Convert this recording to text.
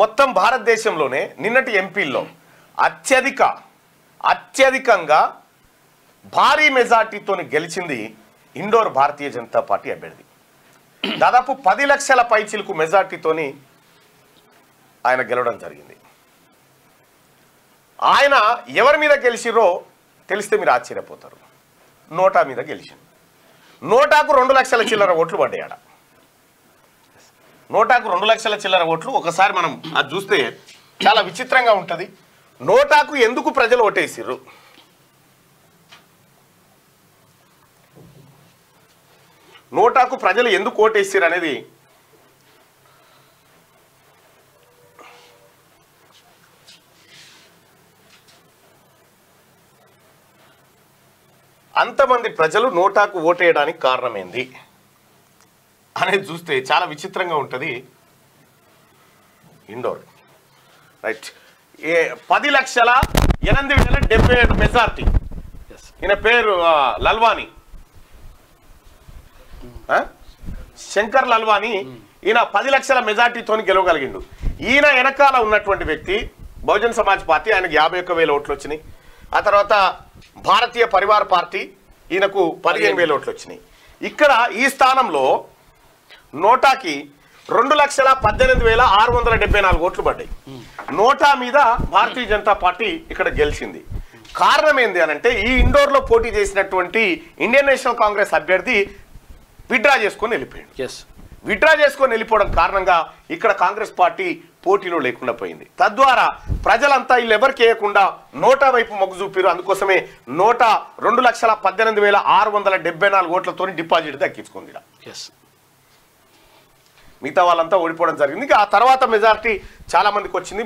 మొత్తం భారతదేశంలోనే నిన్నటి ఎంపీల్లో అత్యధికంగా భారీ మెజార్టీతో గెలిచింది ఇండోర్ భారతీయ జనతా పార్టీ అభ్యర్థి. దాదాపు 10 లక్షల పైచిలకు మెజార్టీతోని ఆయన గెలవడం జరిగింది. ఆయన ఎవరి మీద గెలిచిరో తెలిస్తే మీరు ఆశ్చర్యపోతారు. నోటా మీద గెలిచింది. నోటాకు 2 లక్షల చిల్లర ఓట్లు పడ్డాయట. నోటాకు 2 లక్షల చిల్లర ఓట్లు. ఒకసారి మనం అది చూస్తే చాలా విచిత్రంగా ఉంటుంది. నోటాకు ఎందుకు ప్రజలు ఓటేసిర్రు? నోటాకు ప్రజలు ఎందుకు ఓటేసిర్రు అనేది అంతమంది ప్రజలు నోటాకు ఓటేయడానికి కారణమైంది అనేది చూస్తే చాలా విచిత్రంగా ఉంటుంది. Indore right 10,08,077 majority. ఈయన పేరు లల్వానీ, శంకర్ లల్వానీ. ఈయన 10 లక్షల మెజార్టీతో గెలవగలిగిండు. ఈయన వెనకాల ఉన్నటువంటి వ్యక్తి బహుజన్ సమాజ్ పార్టీ, ఆయనకు 51,000 ఓట్లు వచ్చినాయి. ఆ తర్వాత భారతీయ పరివార్ పార్టీ, ఈయనకు 15,000 ఓట్లు వచ్చినాయి. ఇక్కడ ఈ స్థానంలో నోటాకి 2,18,674 ఓట్లు పడ్డాయి. నోటా మీద భారతీయ జనతా పార్టీ ఇక్కడ గెలిచింది. కారణం ఏంది అనంటే, ఈ ఇండోర్లో పోటీ చేసినటువంటి ఇండియన్ నేషనల్ కాంగ్రెస్ అభ్యర్థి విత్డ్రా చేసుకొని వెళ్ళిపోయాడు. విత్డ్రా చేసుకొని వెళ్ళిపోవడం కారణంగా ఇక్కడ కాంగ్రెస్ పార్టీ పోటీలో లేకుండా పోయింది. తద్వారా ప్రజలంతా వీళ్ళు ఎవరికి వేయకుండా నోటా వైపు మొగ్గు చూపారు. అందుకోసమే నోటా 2,18,674 ఓట్లతో డిపాజిట్ దక్కించుకుంది. మిగతా వాళ్ళంతా ఓడిపోవడం జరిగింది. ఆ తర్వాత మెజారిటీ చాలా మందికి వచ్చింది.